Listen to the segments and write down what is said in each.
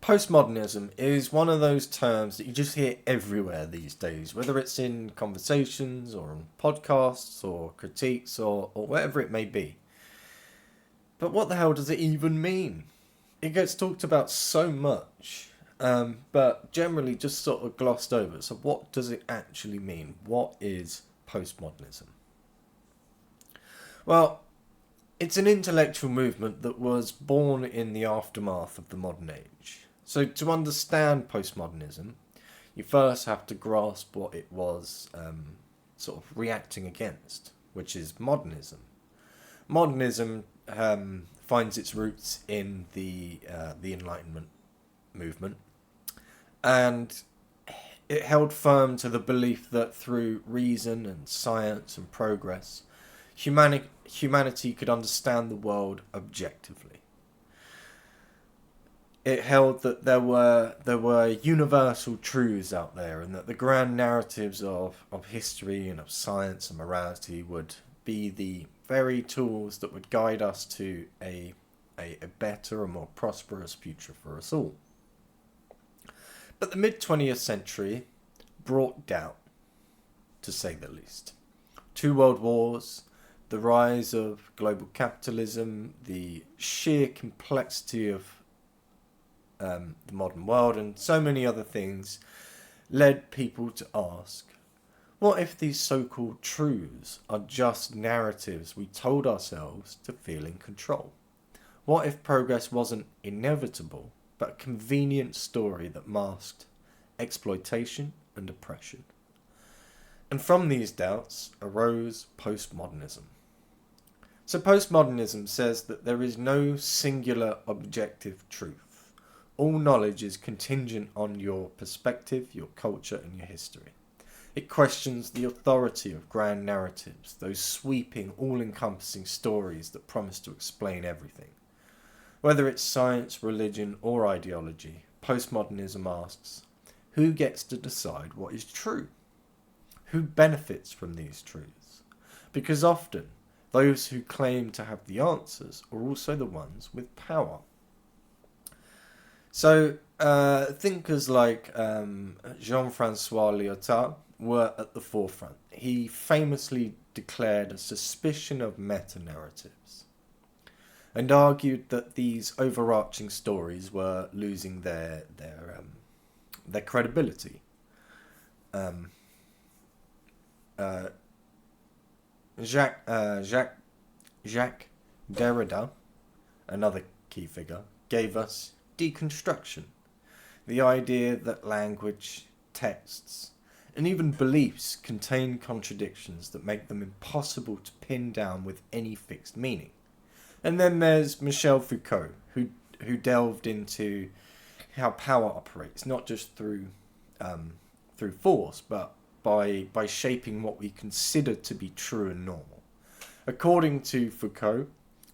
Postmodernism is one of those terms that you just hear everywhere these days, whether it's in conversations or on podcasts or critiques or whatever it may be. But what the hell does it even mean? It gets talked about so much, but generally just sort of glossed over. So what does it actually mean? What is postmodernism? Well, it's an intellectual movement that was born in the aftermath of the modern age. So to understand postmodernism, you first have to grasp what it was sort of reacting against, which is modernism. Modernism finds its roots in the Enlightenment movement, and it held firm to the belief that through reason and science and progress, humanity could understand the world objectively. It held that there were universal truths out there, and that the grand narratives of history and of science and morality would be the very tools that would guide us to a better and more prosperous future for us all. But the mid-20th century brought doubt, to say the least. 2 world wars, the rise of global capitalism, the sheer complexity of the modern world, and so many other things led people to ask, what if these so-called truths are just narratives we told ourselves to feel in control? What if progress wasn't inevitable, but a convenient story that masked exploitation and oppression? And from these doubts arose postmodernism. So postmodernism says that there is no singular objective truth. All knowledge is contingent on your perspective, your culture, and your history. It questions the authority of grand narratives, those sweeping, all-encompassing stories that promise to explain everything. Whether it's science, religion, or ideology, postmodernism asks, who gets to decide what is true? Who benefits from these truths? Because often, those who claim to have the answers are also the ones with power. So, thinkers like Jean-François Lyotard were at the forefront. He famously declared a suspicion of meta-narratives and argued that these overarching stories were losing their credibility. Jacques Derrida, another key figure, gave us Deconstruction, the idea that language, texts, and even beliefs contain contradictions that make them impossible to pin down with any fixed meaning. And then there's Michel Foucault, who delved into how power operates, not just through force, but by shaping what we consider to be true and normal. According to Foucault,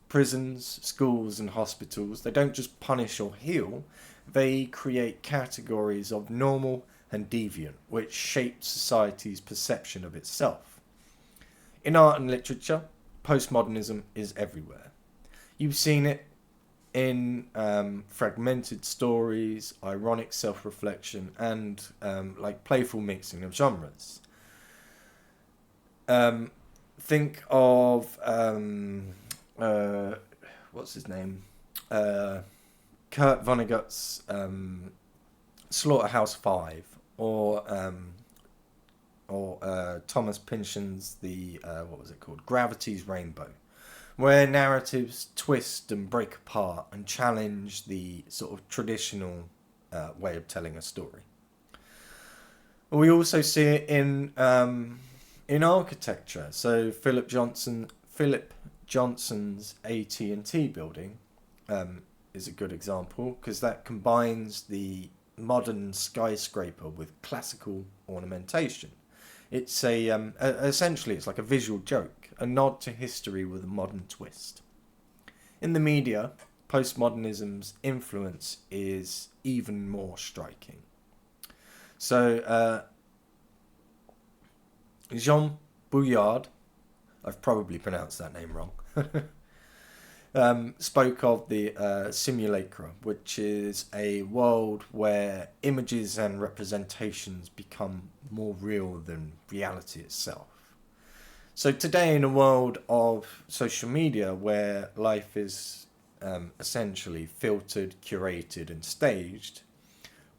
prisons, schools, and hospitals, they don't just punish or heal, they create categories of normal and deviant, which shape society's perception of itself. In art and literature, postmodernism is everywhere. You've seen it in fragmented stories, ironic self-reflection, and playful mixing of genres. Think of what's his name? Kurt Vonnegut's Slaughterhouse-Five, or Thomas Pynchon's Gravity's Rainbow, where narratives twist and break apart and challenge the sort of traditional way of telling a story. We also see it in architecture. So Philip Johnson's AT&T building is a good example, because that combines the modern skyscraper with classical ornamentation. It's essentially it's like a visual joke, a nod to history with a modern twist. In the media, postmodernism's influence is even more striking. So Jean Bouillard, I've probably pronounced that name wrong, spoke of the simulacra, which is a world where images and representations become more real than reality itself. So today, in a world of social media where life is essentially filtered, curated and staged,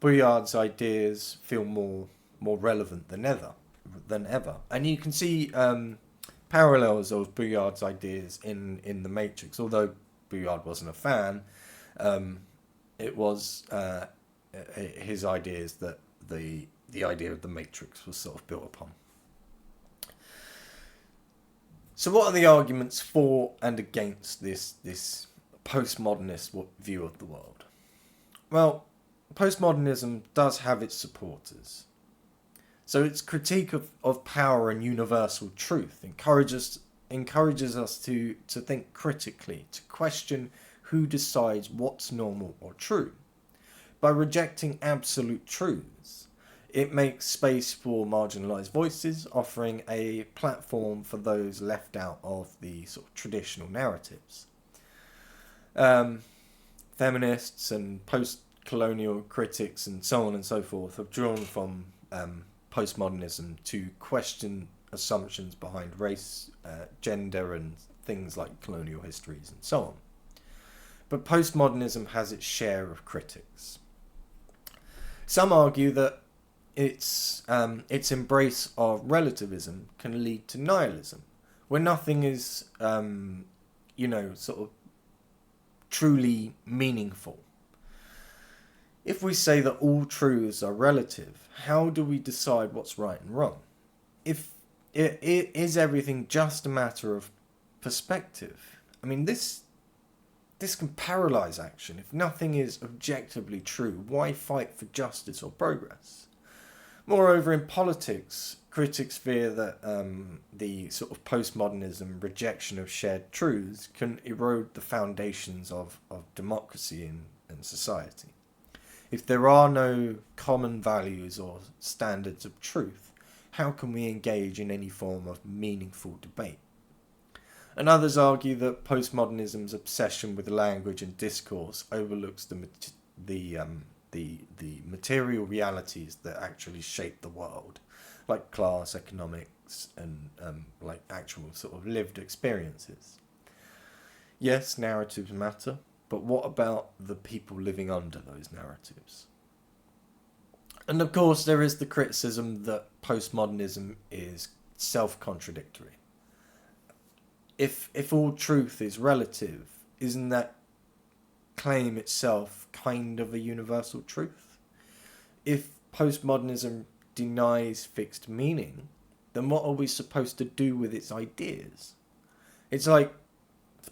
Bouillard's ideas feel more relevant than ever. And you can see parallels of Bouillard's ideas in The Matrix. Although Bouillard wasn't a fan, it was his ideas that the idea of The Matrix was sort of built upon. So what are the arguments for and against this postmodernist view of the world? Well, postmodernism does have its supporters. So its critique of power and universal truth encourages us to think critically, to question who decides what's normal or true. By rejecting absolute truths, it makes space for marginalized voices, offering a platform for those left out of the sort of traditional narratives. Feminists and post-colonial critics and so on and so forth have drawn from postmodernism to question assumptions behind race, gender and things like colonial histories and so on. But postmodernism has its share of critics. Some argue that its embrace of relativism can lead to nihilism, where nothing is, sort of truly meaningful. If we say that all truths are relative, how do we decide what's right and wrong? Is everything just a matter of perspective? I mean, this can paralyze action. If nothing is objectively true, why fight for justice or progress? Moreover, in politics, critics fear that the sort of postmodernism rejection of shared truths can erode the foundations of democracy and society. If there are no common values or standards of truth, how can we engage in any form of meaningful debate? And others argue that postmodernism's obsession with language and discourse overlooks the material realities that actually shape the world, like class, economics, and like actual sort of lived experiences. Yes, narratives matter, but what about the people living under those narratives? And of course, there is the criticism that postmodernism is self-contradictory. If all truth is relative, isn't that claim itself kind of a universal truth? If postmodernism denies fixed meaning, then what are we supposed to do with its ideas? It's like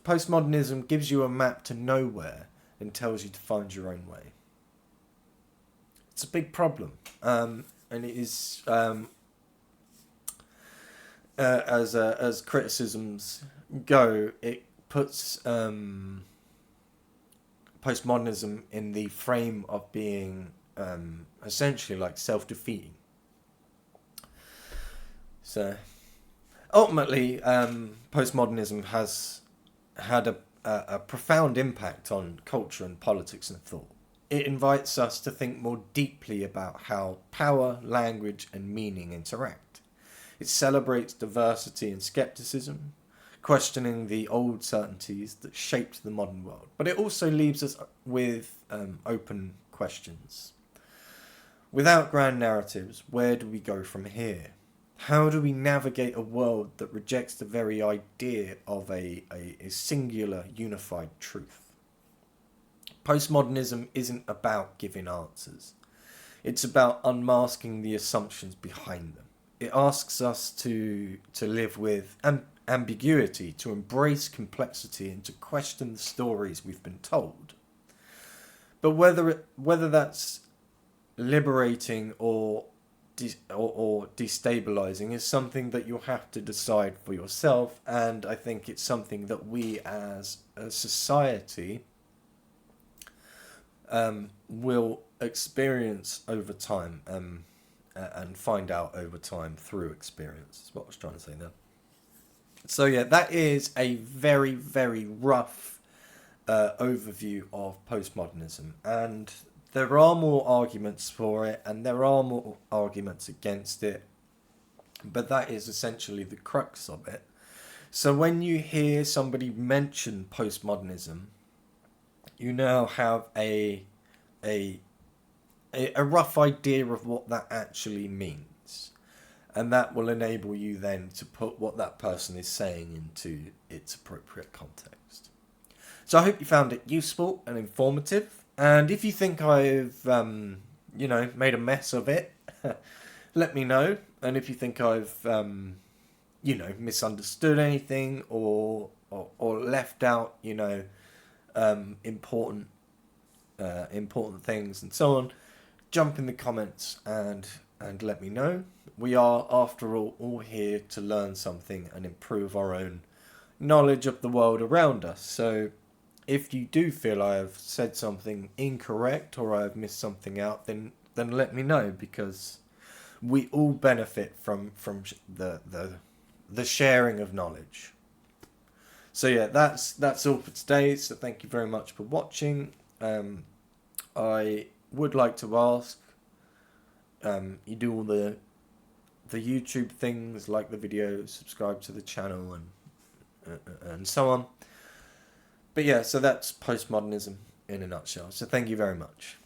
postmodernism gives you a map to nowhere and tells you to find your own way. It's a big problem, and it is as criticisms go, it puts postmodernism in the frame of being essentially like self-defeating. So ultimately, postmodernism has had a profound impact on culture and politics and thought. It invites us to think more deeply about how power, language and meaning interact. It celebrates diversity and skepticism, questioning the old certainties that shaped the modern world. But it also leaves us with open questions. Without grand narratives, where do we go from here? How do we navigate a world that rejects the very idea of a singular, unified truth? Postmodernism isn't about giving answers. It's about unmasking the assumptions behind them. It asks us to live with ambiguity, to embrace complexity, and to question the stories we've been told. But whether that's liberating or destabilizing is something that you'll have to decide for yourself, and I think it's something that we as a society will experience over time and find out over time through experience, is what I was trying to say there. So yeah, that is a very, very rough overview of postmodernism, and there are more arguments for it and there are more arguments against it, but that is essentially the crux of it. So when you hear somebody mention postmodernism, you now have a rough idea of what that actually means, and that will enable you then to put what that person is saying into its appropriate context. So I hope you found it useful and informative, and if you think I've made a mess of it, let me know. And if you think I've misunderstood anything or left out important things and so on, jump in the comments and let me know. We are, after all here to learn something and improve our own knowledge of the world around us. So if you do feel I have said something incorrect or I have missed something out, then let me know, because we all benefit from the sharing of knowledge. So yeah, that's all for today. So thank you very much for watching. I would like to ask, you do all the YouTube things, like the videos, subscribe to the channel, and so on. But yeah, so that's postmodernism in a nutshell. So thank you very much.